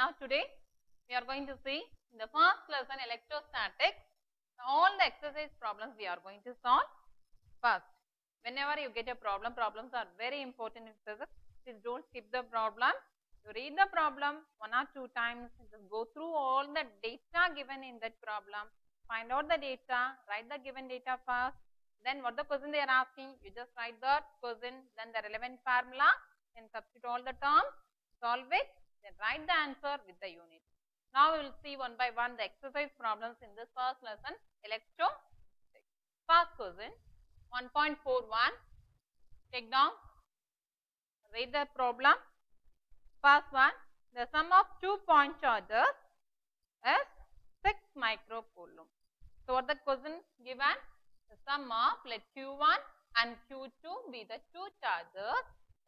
Now today we are going to see in the first lesson electrostatics, all the exercise problems we are going to solve. First, whenever you get a problem, problems are very important in physics. Please don't skip the problem. You read the problem 1 or 2 times, just go through all the data given in that problem, find out the data, write the given data first, then what the question they are asking, you just write that question, then the relevant formula, then substitute all the terms, solve it, then write the answer with the unit. Now we will see one by one the exercise problems in this first lesson, electrostatics. First question, 1.41, take down, read the problem. First one, the sum of 2 point charges is 6 microcoulomb. So what the question given? The sum of, let Q1 and Q2 be the 2 charges.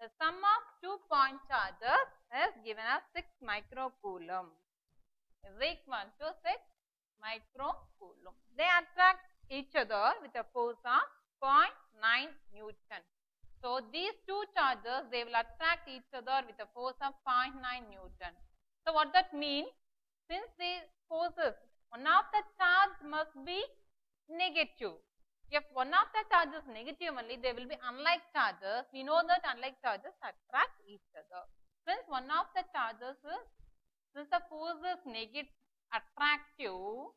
The sum of 2 point charges is given as 6 microcoulomb is equal to 6 microcoulomb. They attract each other with a force of 0.9 Newton. So these 2 charges, they will attract each other with a force of 0.9 Newton. So what that means? Since these forces, one of the charge must be negative. If one of the charges negative only, they will be unlike charges. We know that unlike charges attract each other. Since one of the charges is, since the force is negative, attractive,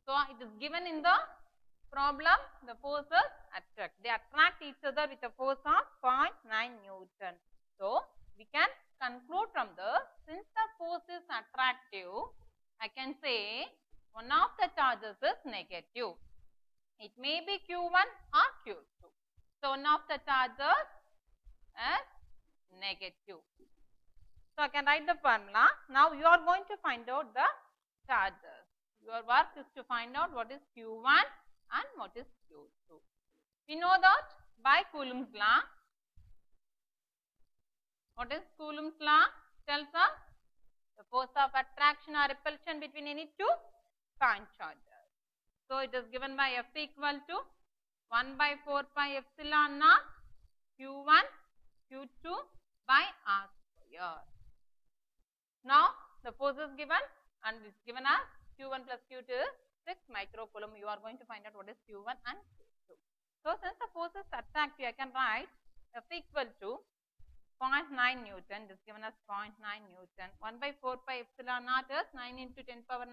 so it is given in the problem, the forces attract. They attract each other with a force of 0.9 Newton. So we can conclude from this, since the force is attractive, I can say one of the charges is negative. It may be Q1 or Q2. So one of the charges is negative. So I can write the formula. Now you are going to find out the charges. Your work is to find out what is Q1 and what is Q2. We know that by Coulomb's law, what is Coulomb's law? Tells us the force of attraction or repulsion between any 2 point charges. So it is given by F equal to 1 by 4 pi epsilon naught Q1 Q2 by R square. Now the force is given and it is given as Q1 plus Q2 is 6 microcoulomb. You are going to find out what is Q1 and Q2. So since the force is attractive, I can write F equal to 0.9 Newton. This is given as 0.9 Newton. 1 by 4 pi epsilon naught is 9 into 10 power 9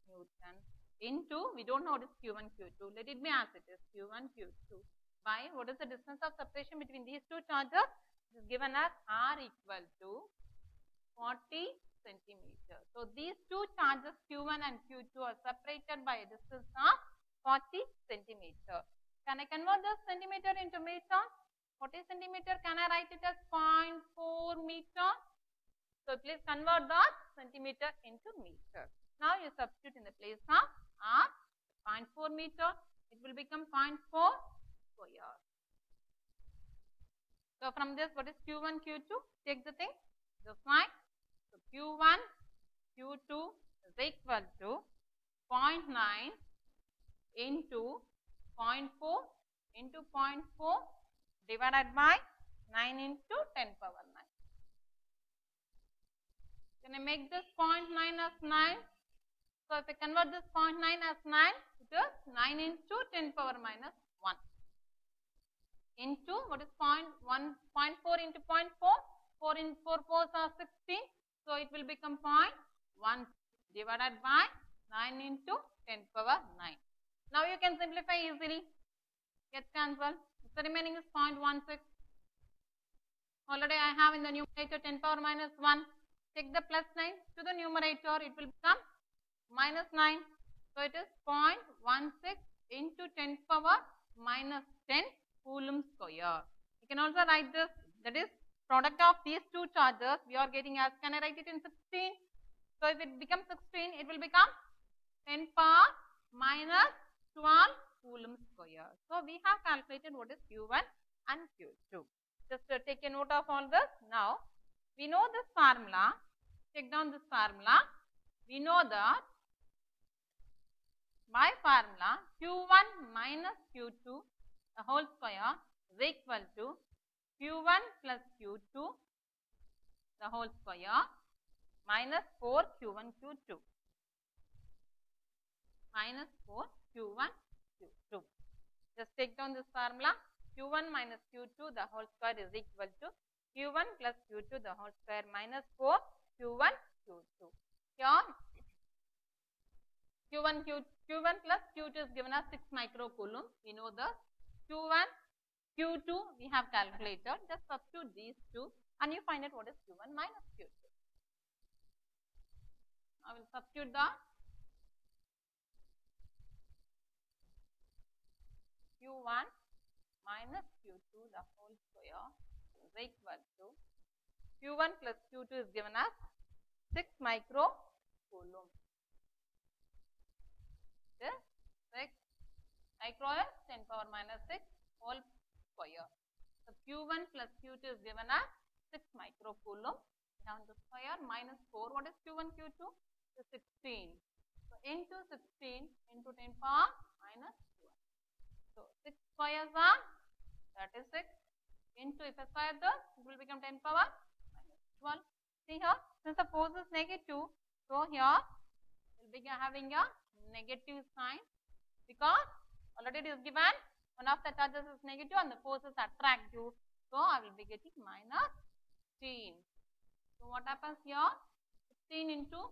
Newton into, we don't know what is Q1, Q2. Let it be as it is, Q1, Q2 by, what is the distance of separation between these 2 charges? This is given as R equal to 40 centimeters. So these 2 charges Q1 and Q2 are separated by a distance of 40 centimeters. Can I convert this centimeter into meter? 40 centimeter, can I write it as 0.4 meter? So please convert that centimeter into meter. Now you substitute in the place of R 0.4 meter, it will become 0.4 square. So from this, what is Q1, Q2? Take the thing, just like, so Q1, Q2 is equal to 0.9 into 0.4 into 0.4 divided by 9 into 10 power 9. Can I make this 0.9 as 9? So if I convert this 0.9 as 9, it is 9 into 10 power minus 1 into, what is 0.4 into 0.4? 4 in 4 4s are 16. So it will become 0.1 divided by 9 into 10 power 9. Now you can simplify easily. Get cancelled. The remaining is 0.16. Already I have in the numerator 10 power minus 1. Take the plus 9 to the numerator. It will become minus 9. So it is 0.16 into 10 power minus 10 Coulomb square. You can also write this, that is product of these 2 charges we are getting as, can I write it in 16? So if it becomes 16, it will become 10 power minus 12 Coulomb square. So we have calculated what is Q1 and Q2. Just take a note of all this. Now we know this formula. Take down this formula. We know that by formula Q1 minus Q2 the whole square is equal to Q1 plus Q2 the whole square minus 4 Q1 Q2 minus 4 Q1 Q2. Just take down this formula. Q1 minus Q2 the whole square is equal to Q1 plus Q2 the whole square minus 4 Q1 Q2. Here Q1 plus Q2 is given as 6 microcoulomb. We know the Q1, Q2 we have calculated. Just substitute these two and you find out what is Q1 minus Q2. I will substitute the Q1 minus Q2 the whole square is equal to Q1 plus Q2 is given as 6 microcoulomb. This 6 micro is 10 power minus 6 whole square. So Q1 plus Q2 is given as 6 microcoulomb. Down to square minus 4. What is Q1 Q2? So 16. So into 16 into 10 power minus 12. So 6 squares are 36 into, if I square this, it will become 10 power minus 12. See here, since the force is negative, so here we will be having a negative sign because already it is given one of the charges is negative and the force is attractive. So I will be getting minus 16. So what happens here? 16 into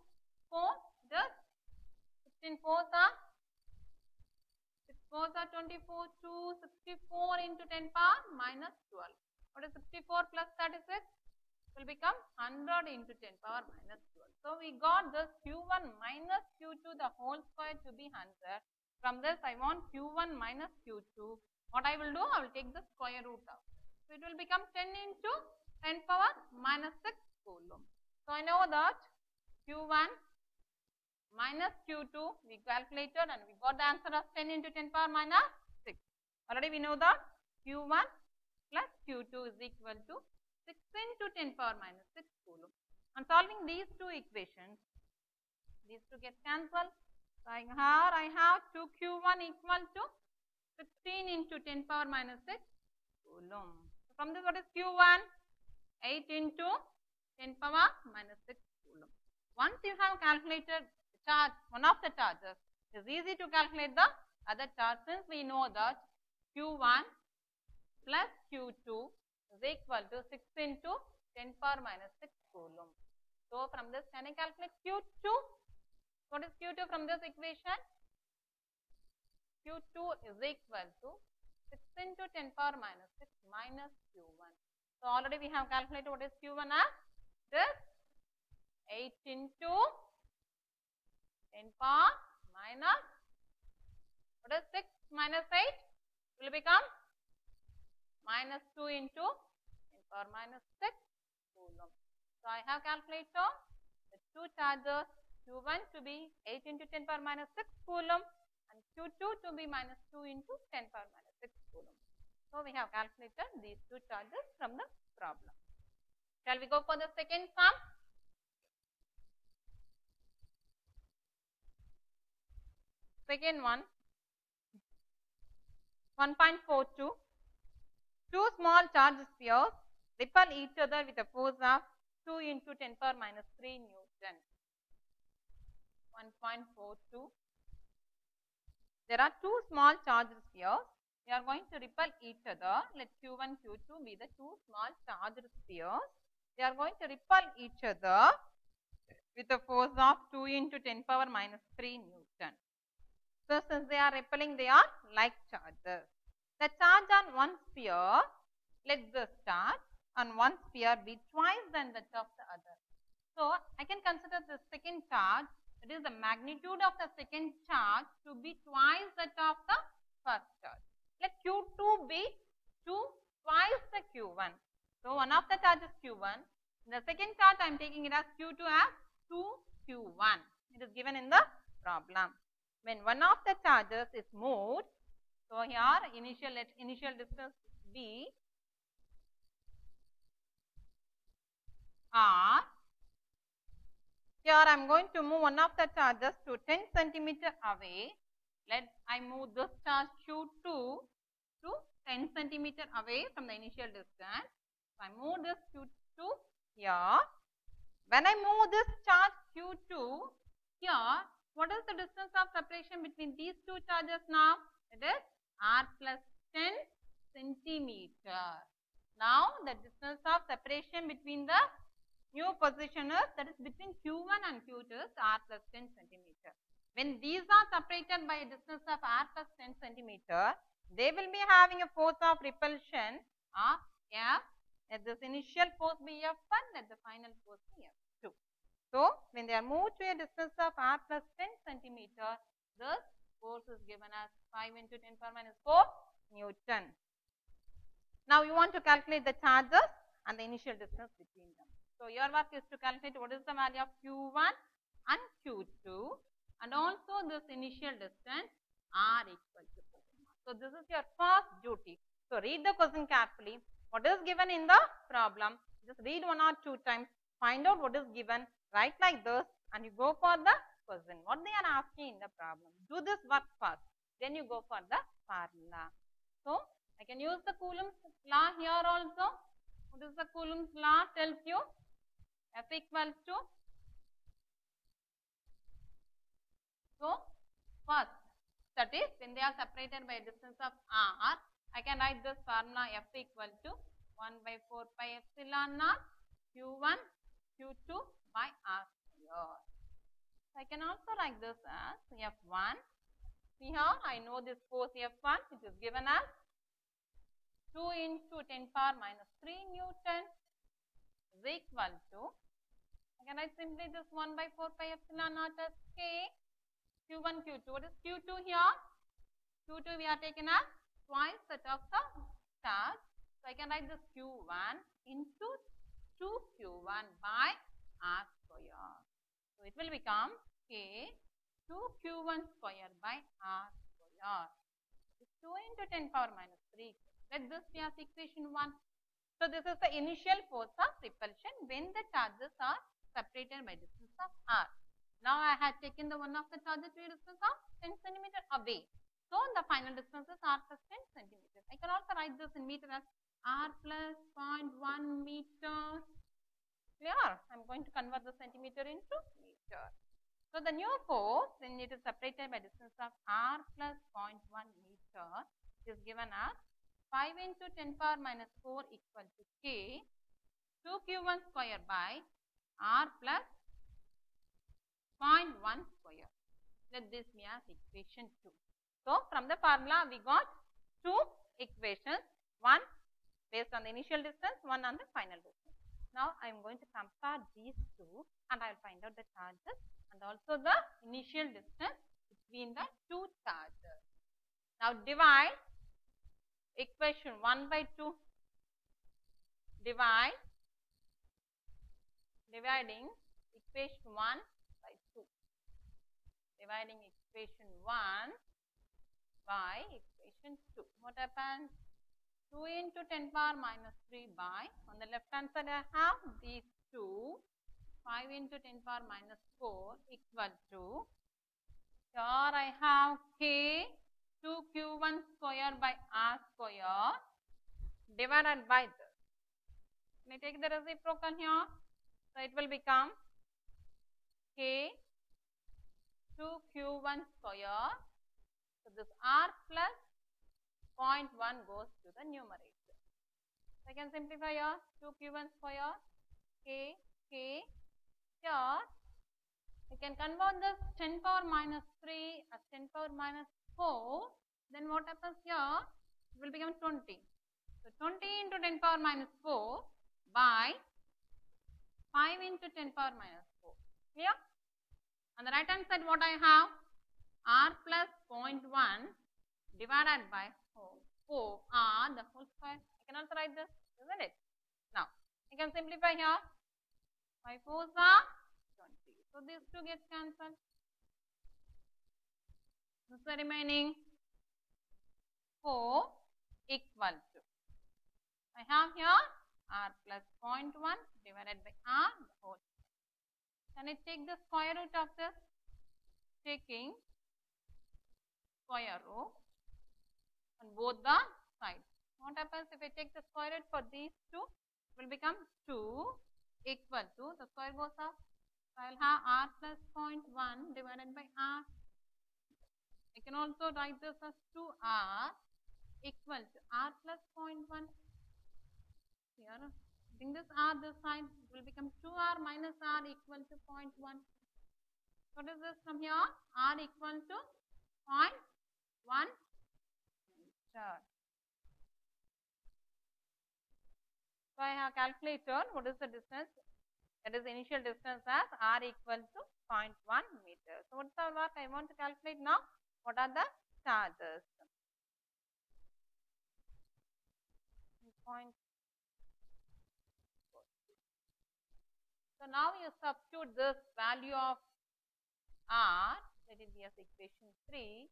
4, just 16 4s are 6 4s are 24, 2, 64 into 10 power minus 12. What is 64 plus 36? Will become 100 into 10 power minus 12. So we got this Q1 minus Q2 the whole square to be 100. From this I want Q1 minus Q2. What I will do? I will take the square root of. So it will become 10 into 10 power minus 6 coulomb. So I know that Q1 minus Q2 we calculated and we got the answer as 10 into 10 power minus 6. Already we know that Q1 plus Q2 is equal to 6 into 10 power minus 6 coulomb. On solving these two equations, these two get cancelled. So I have 2Q1 equal to 16 into 10 power minus 6 coulomb. So from this what is Q1? 8 into 10 power minus 6 coulomb. Once you have calculated the charge, one of the charges, it is easy to calculate the other charge since we know that Q1 plus Q2 is equal to 6 into 10 power minus 6 coulomb. So from this can I calculate Q2? What is Q2 from this equation? Q2 is equal to 6 into 10 power minus 6 minus Q1. So already we have calculated what is Q1 as this 8 into 10 power minus, what is 6 minus 8 will become minus 2 into 10 power minus 6 coulomb. So I have calculated the two charges, Q1 to be 8 into 10 power minus 6 coulomb and Q2 to be minus 2 into 10 power minus 6 coulomb. So we have calculated these two charges from the problem. Shall we go for the second sum? Second one, 1.42. Two small charge spheres repel each other with a force of 2 into 10 power minus 3 Newton. 1.42. There are two small charge spheres. They are going to repel each other. Let Q1, Q2 be the two small charged spheres. They are going to repel each other with a force of 2 into 10 power minus 3 Newton. So since they are repelling, they are like charges. The charge on one sphere, let this charge on one sphere be twice than that of the other. So I can consider the second charge, that is the magnitude of the second charge to be twice that of the first charge. Let Q2 be twice the Q1. So one of the charge is Q1. The second charge I am taking it as Q2 as 2Q1. It is given in the problem. When one of the charges is moved, so here initial distance B R. Here I am going to move one of the charges to 10 centimeter away. Let I move this charge Q2 to 10 centimeter away from the initial distance. So I move this Q2 here When I move this charge Q2 here, what is the distance of separation between these two charges now? It is r plus 10 centimeter. Now, the distance of separation between the new position is, that is between Q1 and Q2 is r plus 10 centimeter. When these are separated by a distance of r plus 10 centimeter, they will be having a force of repulsion of F. Let this initial force be F1, let the final force be F2. So, when they are moved to a distance of r plus 10 centimeter, this force is given as 5 into 10 power minus 4 Newton. Now, you want to calculate the charges and the initial distance between them. So, your work is to calculate what is the value of Q1 and Q2 and also this initial distance r equal to 4. So, this is your first duty. So, read the question carefully. What is given in the problem? Just read 1 or 2 times, find out what is given, write like this and you go for the question. What they are asking in the problem. Do this work first, then you go for the formula. So, I can use the Coulomb's law here also. What is the Coulomb's law? Tells you F equals to, so first, that is when they are separated by a distance of r, I can write this formula F equal to 1 by 4 pi epsilon naught Q1 Q2 by r square. So, I can also write this as F1. See here, I know this force F1, which is given as 2 into 10 power minus 3 Newton is equal to, I can write simply this 1 by 4 pi epsilon naught as K Q1 Q2. What is Q2 here? Q2 we are taken as twice that of the charge. So, I can write this Q1 into 2Q1 by r square. So, it will become K 2Q1 square by r square. It is 2 into 10 power minus 3. Let this be as equation 1. So, this is the initial force of repulsion when the charges are separated by distance of r. Now, I had taken the one of the charges to a distance of 10 centimeter away. So, the final distance is r plus 10 centimeters. I can also write this in meter as r plus 0.1 meter. Clear? I am going to convert the centimeter into meter. So, the new force when it is separated by distance of r plus 0.1 meter is given as 5 into 10 power minus 4 equal to K 2Q1 square by r plus 0.1 square. Let this be as equation 2. So, from the formula we got 2 equations, one based on the initial distance, one on the final distance. Now, I am going to compare these two and I will find out the charges and also the initial distance between the two charges. Now, divide equation 1 by 2, dividing equation 1 by 2, dividing equation 1 by equation 2. What happens? 2 into 10 power minus 3 by, on the left hand side I have these two, 5 into 10 power minus 4 equal to, here I have K 2Q1 square by r square divided by this. Can I take the reciprocal here? So, it will become K 2Q1 square. So, this r plus 0.1 goes to the numerator. So, I can simplify here 2Q1 square K. Here, we can convert this 10 power minus 3 as 10 power minus 4. Then what happens here? It will become 20. So, 20 into 10 power minus 4 by 5 into 10 power minus 4. Clear? On the right hand side what I have? R plus 0.1 divided by 4 r the whole square. I can also write this, isn't it? Now, I can simplify here. 5 4s are 20. So, these two get cancelled. This is the remaining 4 equal to, I have here r plus 0.1 divided by r the whole square. Can I take the square root of this? Taking square root on both the sides. What happens if I take the square root for these two? It will become 2 equal to, the square goes up, so I will have r plus 0.1 divided by r. I can also write this as 2r equal to r plus 0.1. Here, bring this r this side, it will become 2r minus r equal to 0.1. What is this from here? R equal to 0.1 meter. So I have calculated what is the distance, that is the initial distance as r equal to 0.1 meter. So what is the work I want to calculate now? What are the charges? So now you substitute this value of r, let it be as equation 3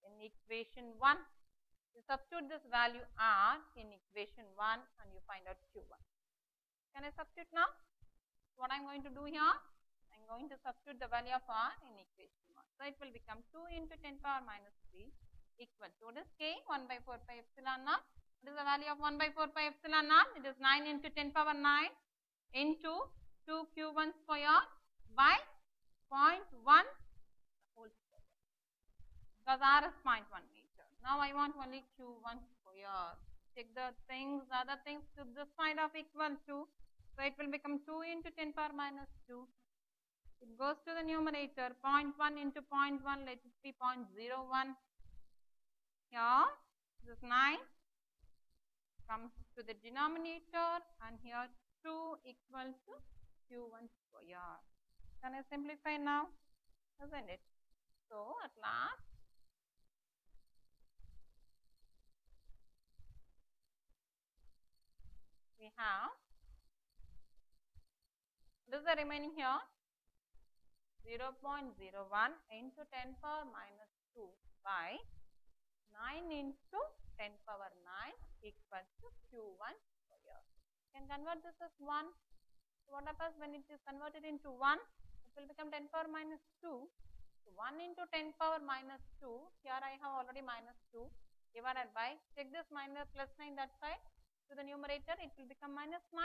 in equation 1. You substitute this value r in equation 1 and you find out q1. Can I substitute now? What I am going to do here? I am going to substitute the value of r in equation 1. So it will become 2 into 10 power minus 3 equal to, what is k? 1 by 4 pi epsilon naught. What is the value of 1 by 4 pi epsilon naught? It is 9 into 10 power 9 into 2 q1 square by 0.1 whole square, because r is 0.1 meter. Now I want only q1 square. Take the things, other things to this side of equal to. So it will become 2 into 10 power minus 2. It goes to the numerator, 0.1 into 0.1, let it be 0.01. Here, this 9 comes to the denominator and here 2 equal to q1 square. Can I simplify now? Isn't it? So, at last, we have, what is the remaining here? 0.01 into 10 power minus 2 by 9 into 10 power 9 equal to q1 square. You can convert this as 1. So, what happens when it is converted into 1? It will become 10 power minus 2. So, 1 into 10 power minus 2, here I have already minus 2 divided by, take this minus plus 9 that side to the numerator, it will become minus 9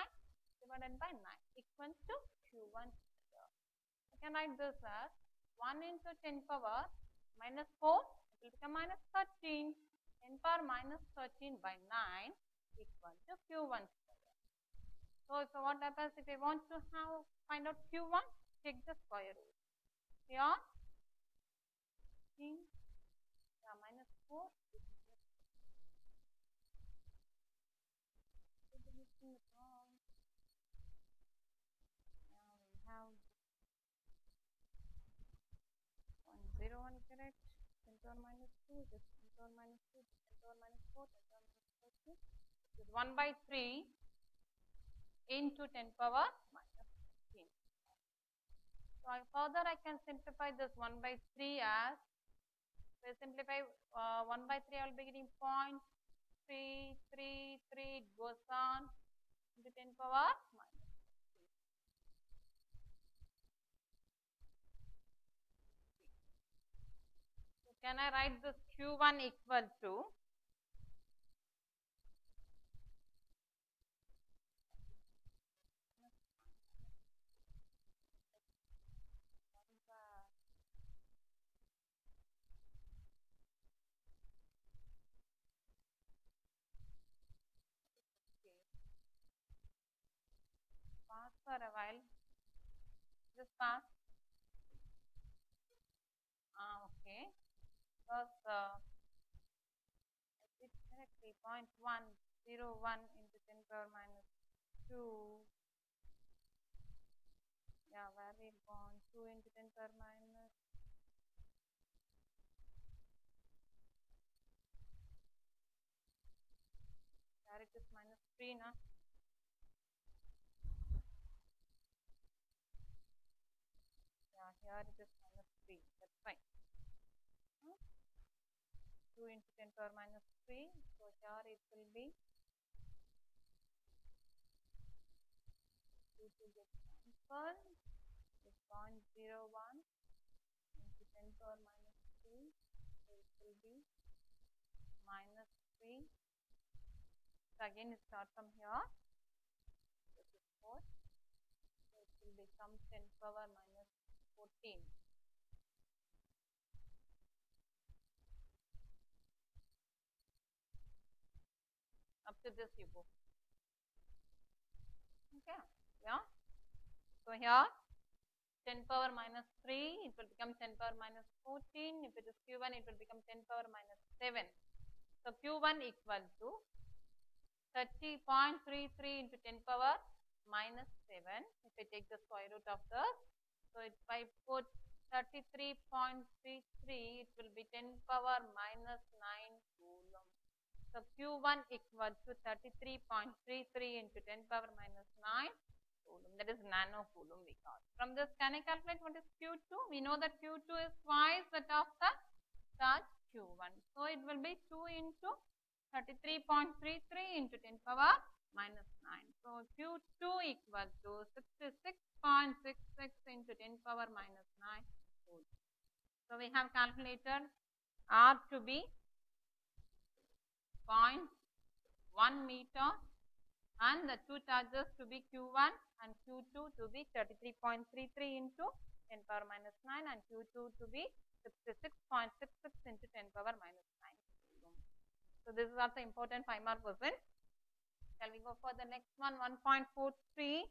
divided by 9 equal to q1 square. I can write this as 1 into 10 power minus 4, it will become minus 13, 10 power minus 13 by 9 equal to q1 square. So what happens if I want to find out q1? Take the square root. Here, minus 4. Now we have 0.01 correct. 10 power minus 2, this 10 power minus 2, 10 power minus 4, 10 power minus 13. This is 1 by 3 into 10 power minus 15. So further I can simplify this 1 by 3 as, so I simplify 1 by 3, I will be getting 0.333, it goes on into 10 power minus 15. So can I write this q1 equal to, pass for a while, just pass. Okay, because I did correctly 0.101 into 10 power minus 2. Yeah, where we gone? 2 into 10 power minus. There it is minus 3 now. Yeah, here it is minus 3. That's fine. 2 into 10 power minus 3. So here it will be 2 to get cancelled. It's 0.01 into 10 power minus 3. So it will be minus 3. So again, you start from here. This is 4. becomes 10 power minus 14. Up to this you go. Okay, yeah. So here 10 power minus 3, it will become 10 power minus 14. If it is Q1, it will become 10 power minus 7. So Q1 equal to 30.33 into 10 power minus 7. If I take the square root of this, so if I put 33.33, it will be 10 power minus 9 coulomb. So Q1 equal to 33.33 into 10 power minus 9 coulomb. That is nano coulomb we got. From this, can I calculate what is Q2? We know that Q2 is twice that of the charge Q1. So it will be 2 into 33.33 into 10 power minus 9. So Q2 equal to 66.66 into 10 power minus 9 coulomb. So we have calculated R to be 0.1 meter and the two charges to be Q1 and Q2 to be 33.33 into 10 power minus 9 and Q2 to be 66.66 into 10 power minus 9. So this is also important 5 mark question. Shall we go for the next one? 1.43.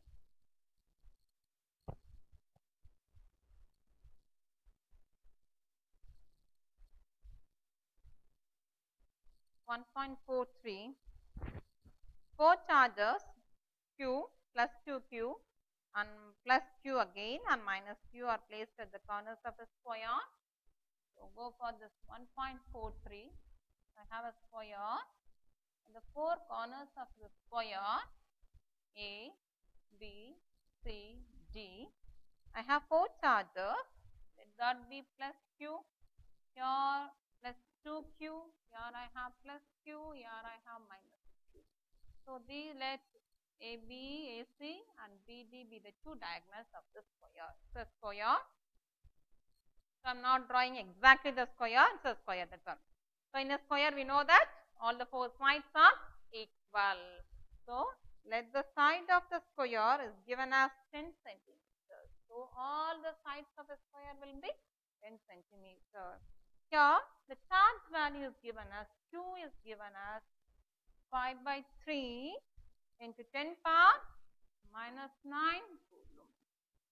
Four charges Q plus 2Q and plus Q again and minus Q are placed at the corners of a square. So go for this 1.43. I have a square. And the four corners of the square A, B, C, D. I have four charges. Let that be plus Q. Here plus 2Q. Here I have plus Q. Here I have minus Q. So these let AB, AC and BD be the two diagonals of the square. It's a square. So I am not drawing exactly the square. It's a square, that's all. So in a square we know that all the four sides are equal. So let the side of the square is given as 10 centimeters. So all the sides of a square will be 10 centimeters. Here the charge value is given as Q is given as 5 by 3 into 10 power minus 9 coulomb.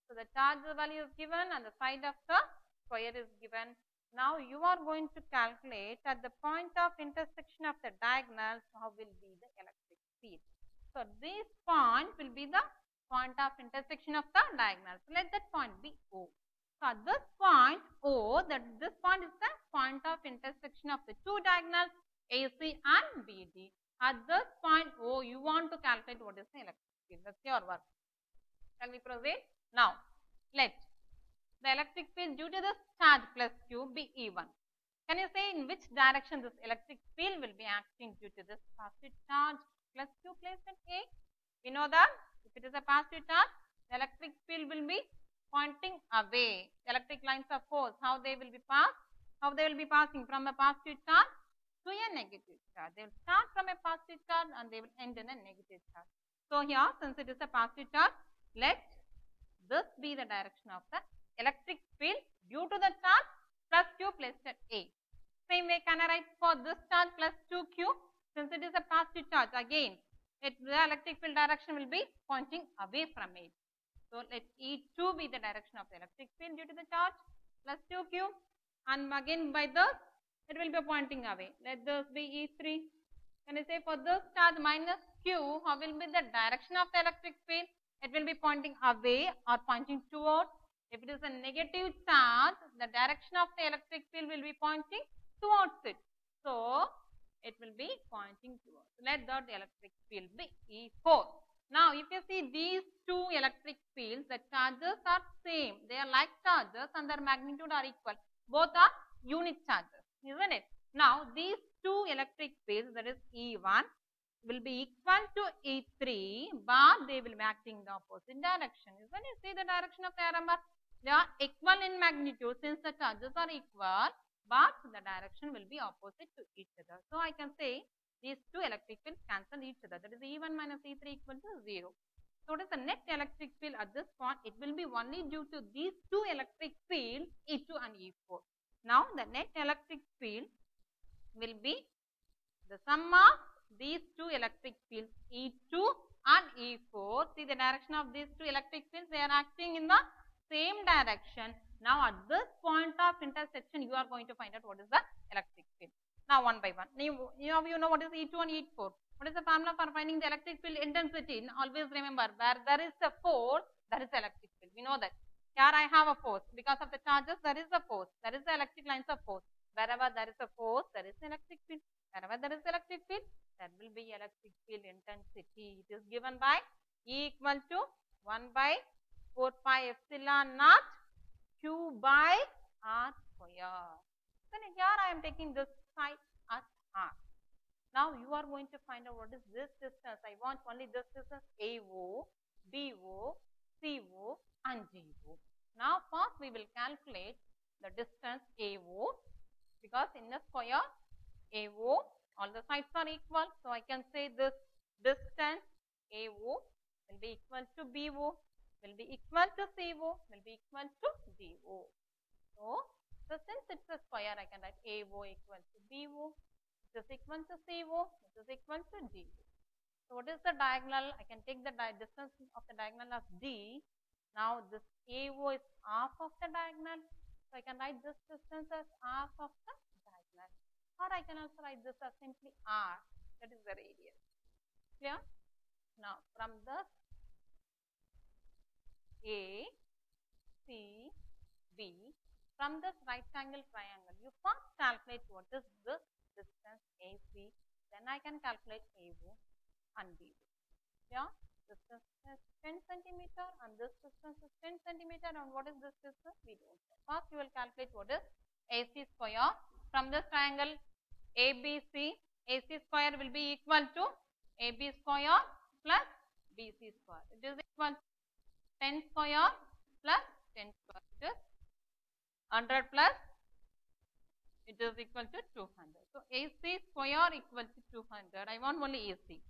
So the charge value is given and the side of the square is given. Now you are going to calculate at the point of intersection of the diagonals how will be the electric field. So this point will be the point of intersection of the diagonals. So let that point be O. So at this point O, this point is the point of intersection of the two diagonals AC and BD. At this point O, you want to calculate what is the electric field. That's your work. Shall we proceed? Now let the electric field due to this charge plus Q be E1. Can you say in which direction this electric field will be acting due to this positive charge plus Q placed at A? We know that if it is a positive charge, the electric field will be pointing away. The electric lines of force, how they will be passed? How they will be passing from a positive charge to a negative charge. They will start from a positive charge and they will end in a negative charge. So here, since it is a positive charge, let this be the direction of the electric field due to the charge plus Q placed at A. Same way can I write for this charge plus 2Q, since it is a positive charge, again the electric field direction will be pointing away from it. So let E2 be the direction of the electric field due to the charge plus 2Q, and again by this it will be pointing away. Let this be E3. Can I say for this charge minus Q, how will be the direction of the electric field? It will be pointing away or pointing towards. If it is a negative charge, the direction of the electric field will be pointing towards it. So it will be pointing towards. Let the electric field be E4. Now if you see these two electric fields, the charges are same. They are like charges and their magnitude are equal. Both are unit charges, isn't it? Now these two electric fields, that is E1, will be equal to E3, but they will be acting in the opposite direction. Isn't it? See the direction of the arrow mark? They are equal in magnitude since the charges are equal, but the direction will be opposite to each other. So I can say these two electric fields cancel each other. That is E1 minus E3 equal to 0. So what is the net electric field at this point? It will be only due to these two electric fields, E2 and E4. Now the net electric field will be the sum of these two electric fields, E2 and E4. See the direction of these two electric fields, they are acting in the same direction. Now at this point of intersection, you are going to find out what is the electric field. Now one by one. You know what is E2 and E4. What is the formula for finding the electric field intensity? Always remember, where there is a force, there is electric field. We know that. Here I have a force. Because of the charges, there is a force. There is the electric lines of force. Wherever there is a force, there is electric field. Wherever there is electric field, there will be electric field intensity. It is given by E equal to 1 by 4 pi epsilon naught Q by R square. Then here I am taking this side as R. Now you are going to find out what is this distance. I want only this distance AO, BO, CO and GO. Now first we will calculate the distance AO, because in a square AO all the sides are equal. So I can say this distance AO will be equal to BO, will be equal to CO, will be equal to GO. So since it's a square, I can write AO equal to BO. It is equal to CO, it is equal to GO. So what is the diagonal? I can take the distance of the diagonal as D. Now this AO is half of the diagonal. So I can write this distance as half of the diagonal. Or I can also write this as simply R. That is the radius. Clear? Now from this A, C, B, from this right angle triangle, you first calculate what is this distance AC, then I can calculate AO and BO. Yeah, this distance is 10 centimeter and this distance is 10 centimeter, and what is this distance? We don't know. First you will calculate what is AC square. From this triangle ABC, AC square will be equal to AB square plus BC square. It is equal to 10 square plus 10 square. It is 100 plus, it is equal to 200. So AC square equal to 200. I want only AC.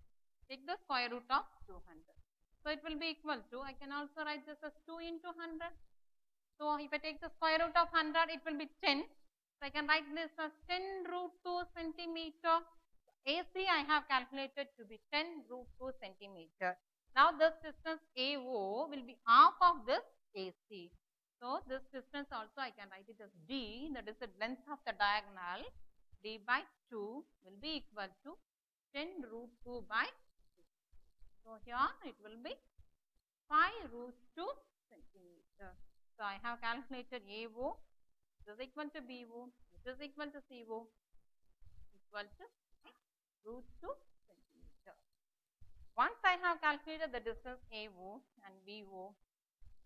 Take the square root of 200. So it will be equal to, I can also write this as 2 into 100. So if I take the square root of 100, it will be 10. So I can write this as 10 root 2 centimeter. AC I have calculated to be 10 root 2 centimeter. Now this distance AO will be half of this AC. So this distance also I can write it as D, that is the length of the diagonal. D by 2 will be equal to 10 root 2 by 2. So here it will be 5 root 2 centimeter. So I have calculated AO, it is equal to BO, it is equal to CO, equal to root 2 centimeter. Once I have calculated the distance AO and BO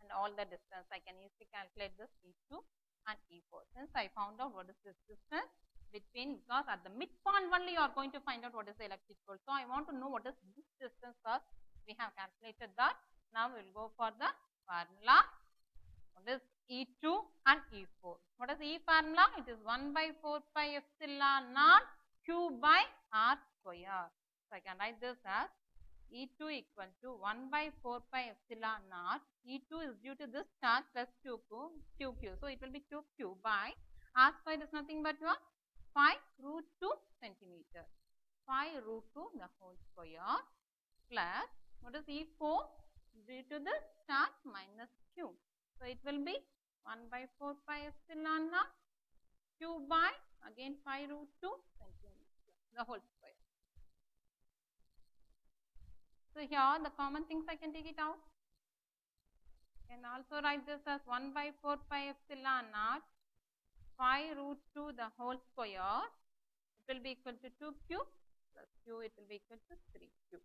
and all the distance, I can easily calculate this E2 and E4. Since I found out what is this distance between, because at the midpoint only you are going to find out what is the electric field. So I want to know what is this distance first. We have calculated that. Now we will go for the formula. What is E2 and E4? What is E formula? It is 1 by 4 pi epsilon naught Q by R square. So I can write this as E2 equal to 1 by 4 pi epsilon naught. E2 is due to this charge plus QQ. So it will be QQ by R square is nothing but 5 root 2 centimeter. 5 root 2 the whole square plus what is E4 due to this charge minus Q. So it will be 1 by 4 pi epsilon naught Q by again 5 root 2 centimeter the whole square. So here the common things I can take it out. I can also write this as 1 by 4 pi epsilon naught 5 root 2 the whole square. It will be equal to 2Q plus Q, it will be equal to 3Q.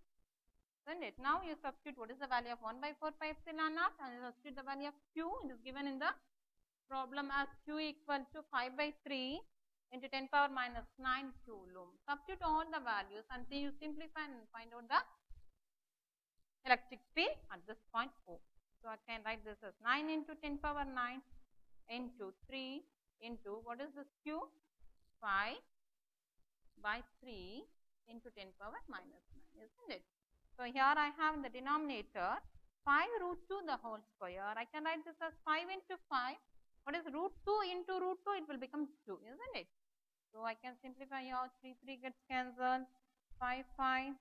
Isn't it? Now you substitute what is the value of 1 by 4 pi epsilon naught and you substitute the value of Q. It is given in the problem as Q equal to 5 by 3 into 10 power minus 9 coulomb. Substitute all the values and see you simplify and find out the electric field at this point O. So I can write this as 9 into 10 power 9 into 3 into what is this Q? 5 by 3 into 10 power minus 9, isn't it? So here I have in the denominator 5 root 2 the whole square. I can write this as 5 into 5. What is root 2 into root 2? It will become 2, isn't it? So I can simplify here. 3 gets cancelled. 5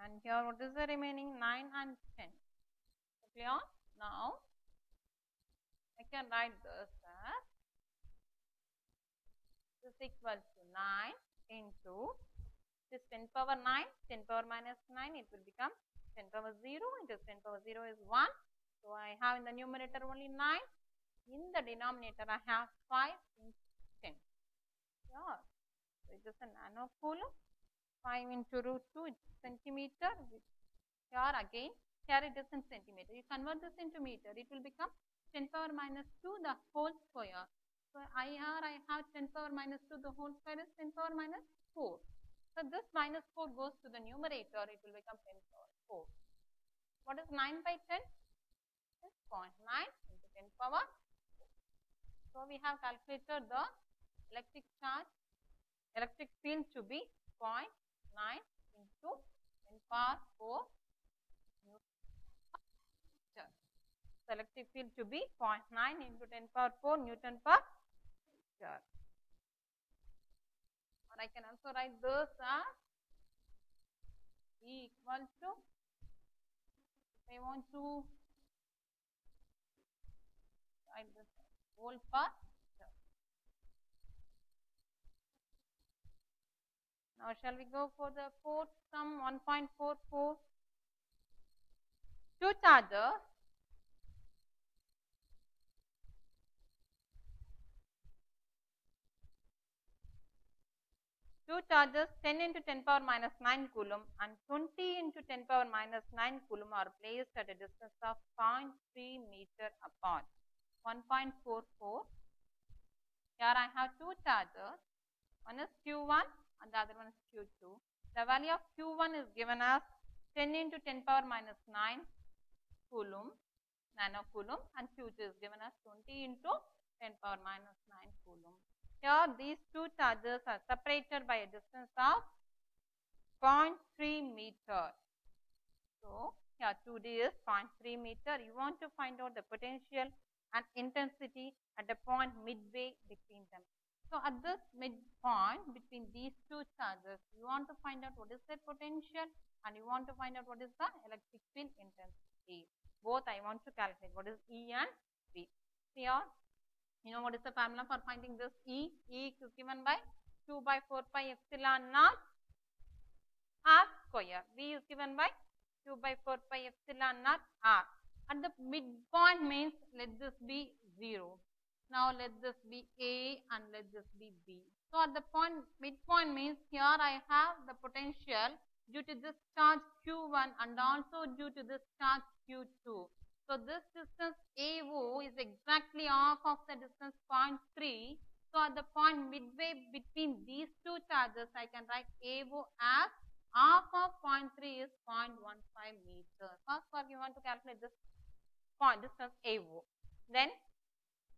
and here what is the remaining? 9 and 10. Clear? Now I can write this as this is equal to 9 into this 10 power 9, 10 power minus 9, it will become 10 power 0 into 10 power 0 is 1. So I have in the numerator only 9. In the denominator I have 5 into 10. Yeah. So it is a nanocoulomb. 5 into root 2 is centimeter. Here again, here it is in centimeter. You convert this into meter, it will become 10 power minus 2 the whole square. So I have 10 power minus 2 the whole square is 10 power minus 4. So this minus 4 goes to the numerator, it will become 10 power 4. What is 9 by 10? It's 0.9 into 10 power 4. So we have calculated the electric field to be 0.9 into 10 power 4 Newton. So electric field to be 0.9 into 10 power 4 Newton per meter. Or I can also write this as E equal to, if I want to write this volt per meter. Now shall we go for the fourth sum? 1.44. Two chargers Two charges 10 into 10 power minus 9 coulomb and 20 into 10 power minus 9 coulomb are placed at a distance of 0.3 meter apart. 1.44. Here I have two charges. One is Q1 and the other one is Q2. The value of Q1 is given as 10 into 10 power minus 9 coulomb, nanocoulomb, and Q2 is given as 20 into 10 power minus 9 coulomb. Here these two charges are separated by a distance of 0.3 meter. So here 2D is 0.3 meter. You want to find out the potential and intensity at a point midway between them. So at this midpoint between these two charges, you want to find out what is their potential and you want to find out what is the electric field intensity. Both I want to calculate what is E and V. Here, you know what is the formula for finding this E? E is given by 2 by 4 pi epsilon naught R square. V is given by 2 by 4 pi epsilon naught R. At the midpoint means let this be 0. Now let this be A and let this be B. So at the midpoint means here I have the potential due to this charge Q1 and also due to this charge Q2. So this distance AO is exactly half of the distance 0.3. So at the point midway between these two charges, I can write AO as half of 0.3 is 0.15 meters. First you want to calculate this point distance AO. Then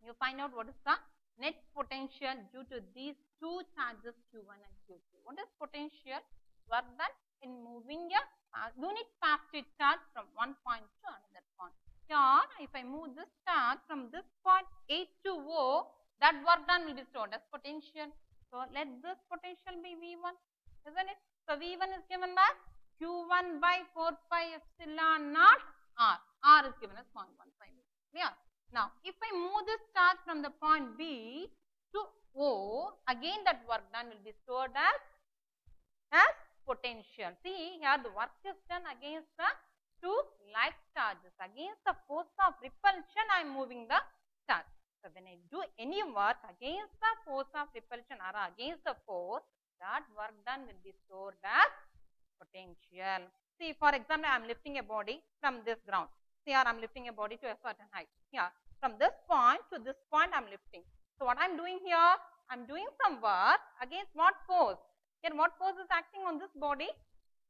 you find out what is the net potential due to these two charges Q1 and Q2. What is potential? Work done in moving a unit positive charge from one point to another point. Here, if I move this charge from this point A to O, that work done will be stored as potential. So let this potential be V1, isn't it? So V1 is given by Q1 by 4 pi epsilon naught R. R is given as 0.15 meter. Clear? Now, if I move this charge from the point B to O, again that work done will be stored as potential. See, here the work is done against the two like charges. Against the force of repulsion, I am moving the charge. So, when I do any work against the force of repulsion or against the force, that work done will be stored as potential. See, for example, I am lifting a body from this ground. See, here I am lifting a body to a certain height. Here, from this point to this point, I am lifting. So, what I am doing here? I am doing some work against what force? Here, what force is acting on this body?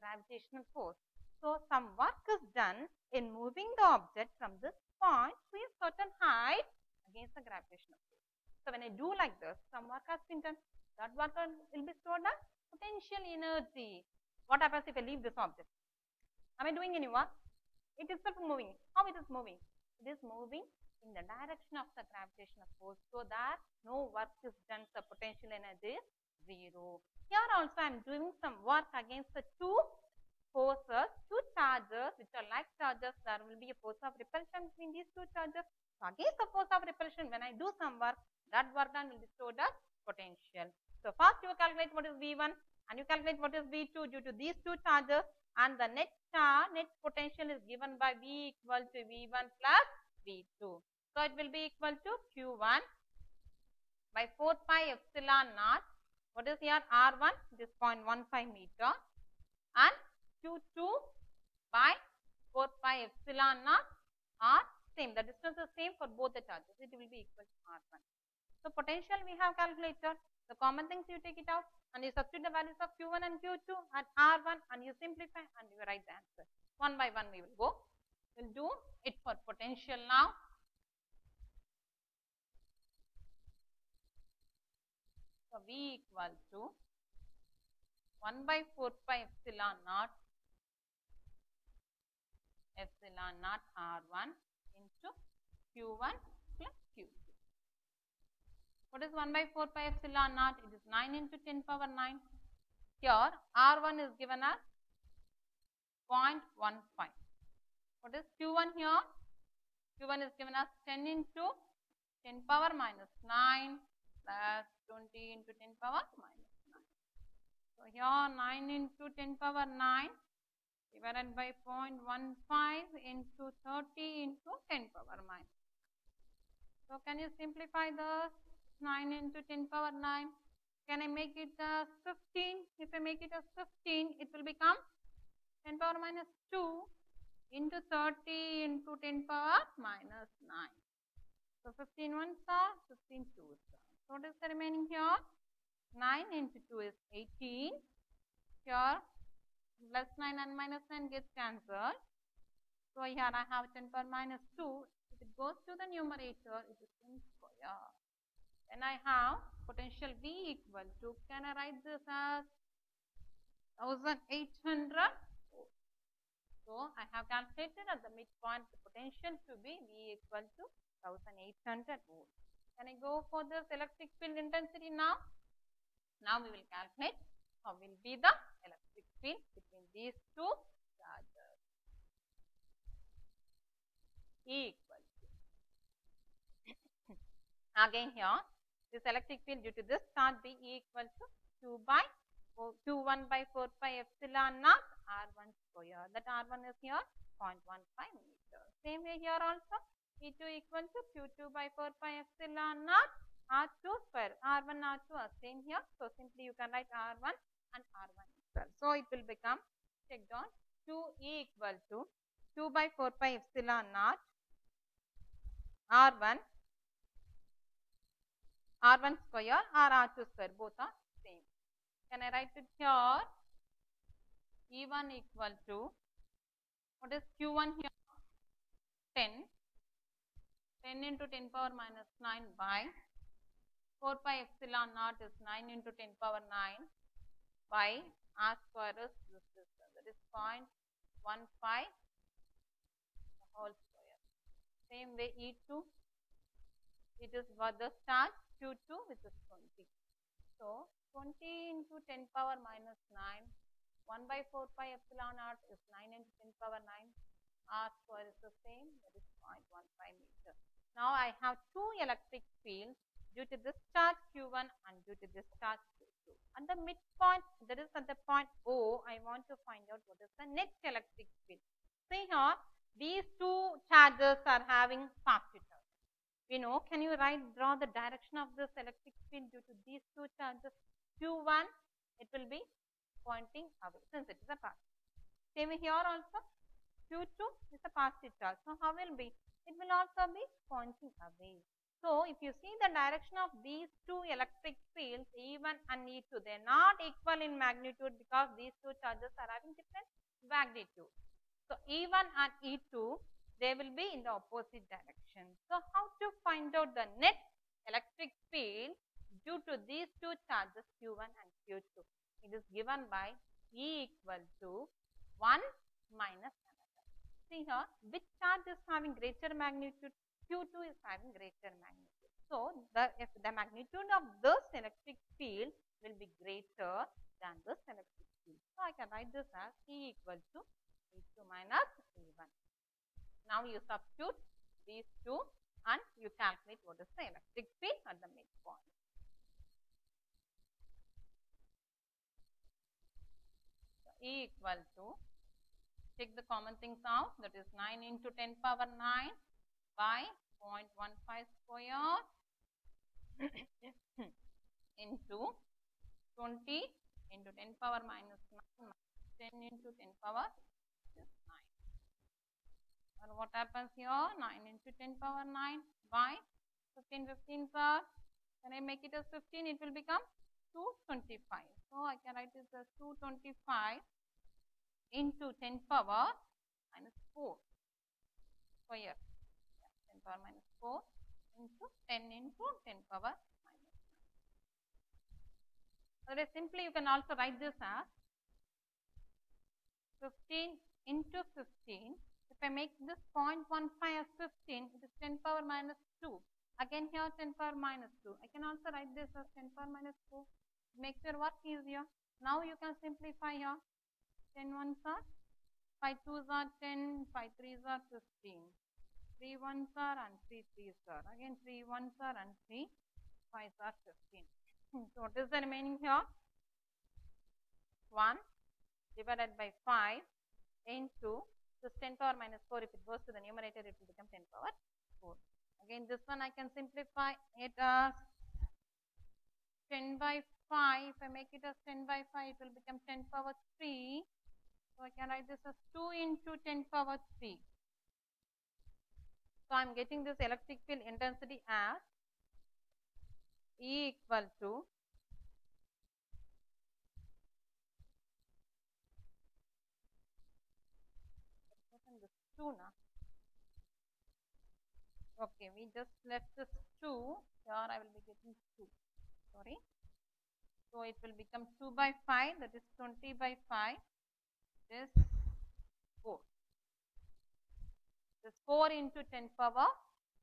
Gravitational force. So, some work is done in moving the object from this point to a certain height against the gravitational force. So, when I do like this, some work has been done. That work will be stored as potential energy. What happens if I leave this object? Am I doing any work? it is itself moving. How it is moving? It is moving in the direction of the gravitational force, so that no work is done, the potential energy is 0. Here also I am doing some work against the two forces, two charges which are like charges. There will be a force of repulsion between these two charges. So against the force of repulsion, when I do some work, that work done will be stored as potential. So first you calculate what is V1 and you calculate what is V2 due to these two charges, and the net potential is given by V equal to V1 plus V2. So it will be equal to Q1 by 4 pi epsilon naught. What is here? R1, this 0.15 meter, and Q2 by 4 pi epsilon naught are same. The distance is same for both the charges. It will be equal to R1. So potential we have calculated. The common things you take it out and you substitute the values of Q1 and Q2 at R1 and you simplify and you write the answer. One by one we will go. We will do it for potential now. So V equal to 1 by 4 pi epsilon naught R1 into Q1 plus Q2. What is 1 by 4 pi epsilon naught? It is 9 into 10 power 9. Here R1 is given as 0.15. What is Q1 here? Q1 is given as 10 into 10 power minus 9 plus 20 into 10 power minus 9. So here 9 into 10 power 9 divided by 0.15 into 30 into 10 power minus 9. So can you simplify this? 9 into 10 power 9. Can I make it as 15? If I make it as 15, it will become 10 power minus 2 into 30 into 10 power minus 9. So 15 ones are, 15 twos are. So what is the remaining here? 9 into 2 is 18. Here plus 9 and minus 9 gets cancelled. So here I have 10 power minus 2. If it goes to the numerator, it is 10 square. Then I have potential V equal to, can I write this as 1800 volts. So I have calculated at the midpoint the potential to be V equal to 1800 volts. Can I go for this electric field intensity now? Now we will calculate how will be the electric field between these two charges. E equal to again here this electric field due to this charge be E equal to Q1 by 4 pi epsilon naught R1 square. That R1 is here 0.15 meter. Same way here also E2 equal to Q2 by 4 pi epsilon naught R2 square. R1 R2 are same here. So simply you can write R1 and R1 equal. So it will become, check down, QE equal to Q by 4 pi epsilon naught R1 square or R2 square, both are same. Can I write it here? E1 equal to, what is Q1 here? 10. 10 into 10 power minus 9 by 4 pi epsilon naught is 9 into 10 power 9 by R square is this distance, that is 0.15 the whole square. Same way E2, it is what the charge Q2 which is 20. So 20 into 10 power minus 9, 1 by 4 pi epsilon naught is 9 into 10 power 9, R square is the same, that is 0.15 meter. Now I have two electric fields due to this charge Q1 and due to this charge Q2. At the midpoint, that is at the point O, I want to find out what is the net electric field. See here, these two charges are having positive charge. We know, can you draw the direction of this electric field due to these two charges? Q1, it will be pointing away since it is a positive. Same here also, Q2 is a positive charge. So how will be? It will also be pointing away. So if you see the direction of these two electric fields, E1 and E2, they are not equal in magnitude because these two charges are having different magnitude. So E1 and E2, they will be in the opposite direction. So how to find out the net electric field due to these two charges Q1 and Q2? It is given by E equal to 1 minus another. See here, which charge is having greater magnitude? Q2 is having greater magnitude. So, if the magnitude of this electric field will be greater than this electric field. So, I can write this as E equal to E2 minus E1. Now, you substitute these two and you calculate what is the electric field at the midpoint. So, E equal to, take the common things out, that is 9 into 10 power 9 by 0.15 square into 20 into 10 power minus 9 minus 10 into 10 power minus 9. Or what happens here? 9 into 10 power 9 by 15, 15 sir. Can I make it as 15? It will become 225. So, I can write this as 225 into 10 power minus 4 square. 10 power minus 4 into 10 into 10 power minus 9. So, simply you can also write this as 15 into 15. If I make this 0.15 as 15, it is 10 power minus 2. Again here 10 power minus 2. I can also write this as 10 power minus 4. It makes your work easier. Now you can simplify here. 10 ones are 5 2s are 10, 5 3s are 15. 3 1s are and 3 3s are. Again 3 1s are and 3 5s are 15. So, what is the remaining here? 1 divided by 5 into this 10 power minus 4. If it goes to the numerator, it will become 10 power 4. Again, this one I can simplify it as 10 by 5. If I make it as 10 by 5, it will become 10 power 3. So, I can write this as 2 into 10 power 3. So, I am getting this electric field intensity as E equal to this 2 now. Okay, we just left this 2. Here I will be getting 2. Sorry. So, it will become 2 by 5, that is 20 by 5. This 4. This 4 into 10 power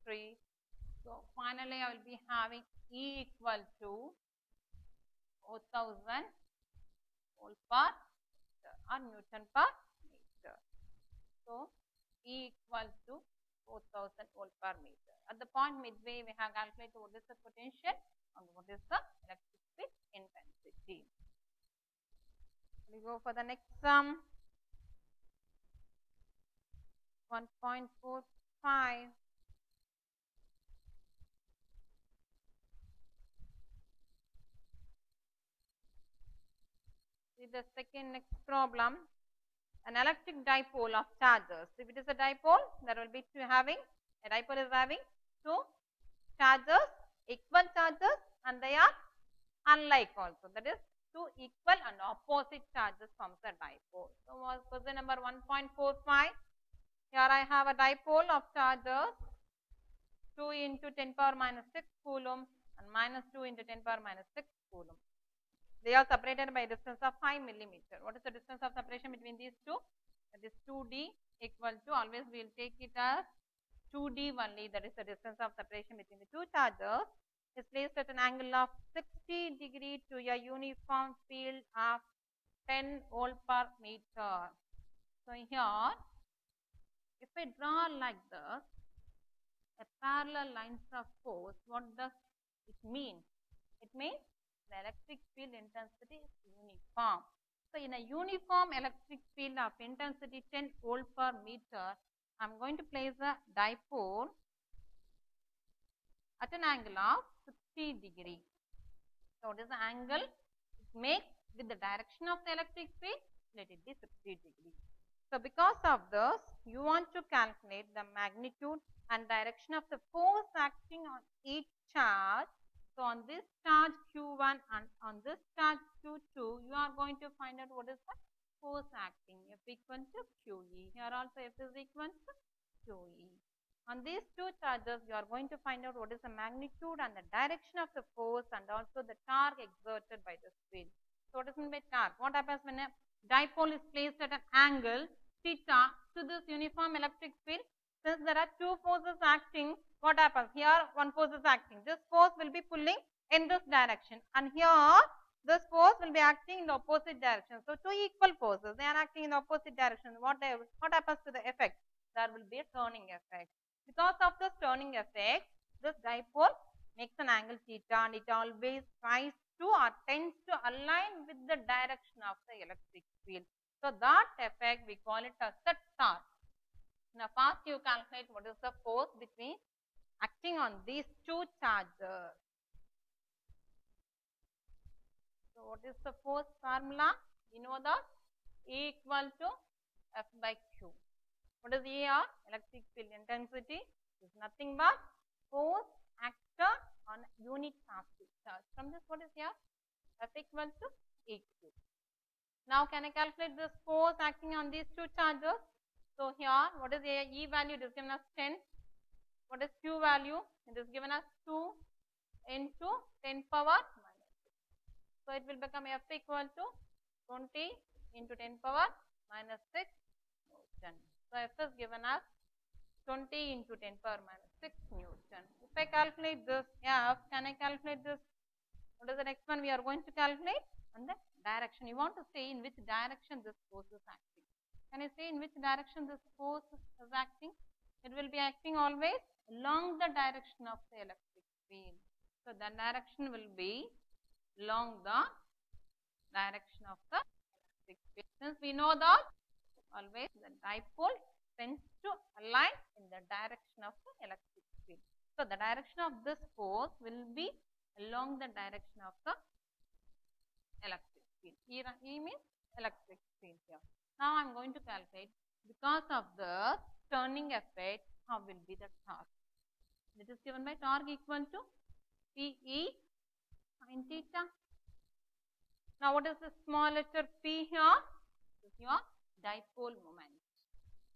3. So, finally, I will be having E equal to 4000 volt per meter or Newton per meter. So, E equal to 4000 volt per meter. At the point midway, we have calculated what is the potential and what is the electric field intensity. We go for the next sum. 1.45. See the second next problem. An electric dipole of charges. If it is a dipole, there will be a dipole is having two charges, equal charges, and they are unlike also. That is, two equal and opposite charges forms a dipole. So, question number 1.45. Here I have a dipole of charges 2 into 10 power minus 6 coulomb and minus 2 into 10 power minus 6 coulomb. They are separated by a distance of 5 millimeter. What is the distance of separation between these two? That is 2d equal to, always we will take it as 2d only, that is the distance of separation between the two charges, is placed at an angle of 60 degree to a uniform field of 10 volt per meter. So, here if I draw like this, a parallel lines of force, what does it mean? It means the electric field intensity is uniform. So, in a uniform electric field of intensity 10 volt per meter, I am going to place a dipole at an angle of 60 degree. So, what is the angle it makes with the direction of the electric field? Let it be 60 degree. So, because of this, you want to calculate the magnitude and direction of the force acting on each charge. So, on this charge Q1 and on this charge Q2, you are going to find out what is the force acting, F equal to QE. Here also F is equal to QE. On these two charges, you are going to find out what is the magnitude and the direction of the force and also the torque exerted by this field. So, what is meant by torque? What happens when a dipole is placed at an angle theta to this uniform electric field. Since there are two forces acting, what happens? Here one force is acting. This force will be pulling in this direction, and here this force will be acting in the opposite direction. So two equal forces, they are acting in the opposite direction. What happens to the effect? There will be a turning effect. Because of this turning effect, this dipole makes an angle theta, and it always tries to or tends to align with the direction of the electric field. So that effect we call it as the torque. Now first you calculate what is the force between acting on these two charges. So what is the force formula? We know that E equal to F by Q. What is ER? Electric field intensity is nothing but force acted on unit positive charge. From this, what is here? F equal to EQ. Now can I calculate this force acting on these two charges? So here, what is the E value? It is given as 10. What is Q value? It is given as 2 into 10 power minus 6. So it will become F equal to 20 into 10 power minus 6 Newton. So F is given as 20 into 10 power minus 6 Newton. If I calculate this F, can I calculate this? What is the next one we are going to calculate? And the direction. You want to say in which direction this force is acting. Can I say in which direction this force is acting? It will be acting always along the direction of the electric field. So the direction will be along the direction of the electric field. Since we know that always the dipole tends to align in the direction of the electric field. So the direction of this force will be along the direction of the electric field. E means electric field here. Now I am going to calculate, because of the turning effect, how will be the torque. It is given by torque equal to PE sin theta. Now what is the small letter P here? This is your dipole moment.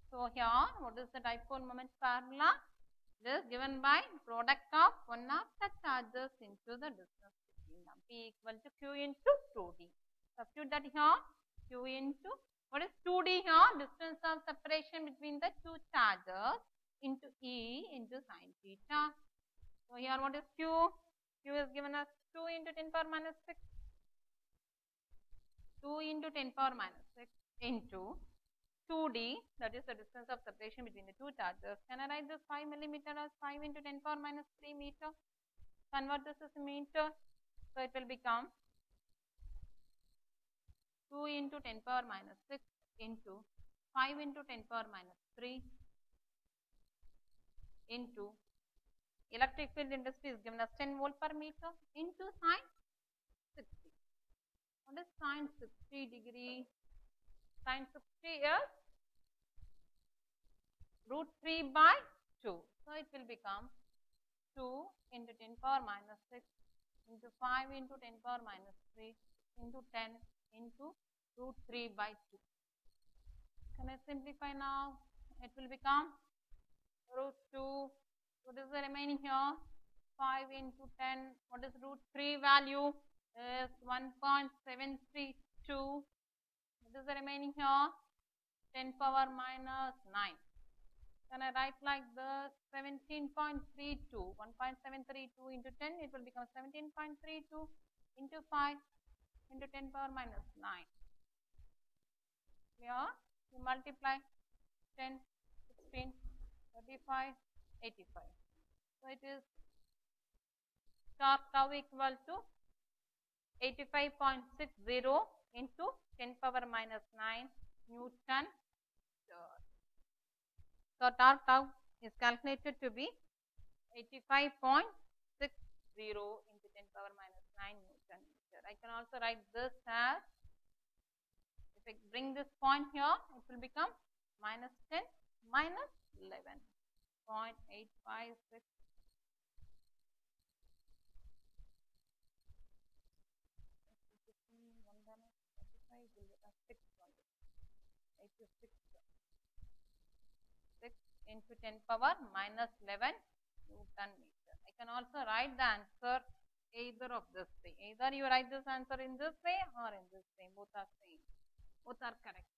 So here, what is the dipole moment formula? It is given by product of one of the charges into the distance between them. P equal to Q into 2D. Substitute that here. Q into, what is 2D here? Distance of separation between the two charges into E into sin theta. So here what is Q? Q is given as 2 into 10 power minus 6. 2 into 10 power minus 6 into 2D, that is the distance of separation between the two charges. Can I write this 5 millimeter as 5 into 10 power minus 3 meter? Convert this as a meter. So it will become 2 into 10 power minus 6 into 5 into 10 power minus 3 into electric field intensity is given as 10 volt per meter into sin 60. What is sin 60 degree? Sin 60 is root 3 by 2. So it will become 2 into 10 power minus 6 into 5 into 10 power minus 3 into 10 into root 3 by 2. Can I simplify now? It will become root 2. What is the remaining here? 5 into 10. What is root 3 value? Is 1.732. What is the remaining here? 10 power minus 9. Can I write like this? 17.32. 1.732 into 10. It will become 17.32 into 5 into 10 power minus 9. Here you multiply 10, 16, 35, 85. So it is torque tau equal to 85.60 into 10 power minus 9 Newton. So torque tau is calculated to be 85.60 into 10 power minus 9 Newton meter. I can also write this as, if I bring this point here, it will become minus 10 minus 11.856. Into 10 power minus 11 Newton meter. I can also write the answer either of this way. Either you write this answer in this way or in this way. Both are same. Both are correct.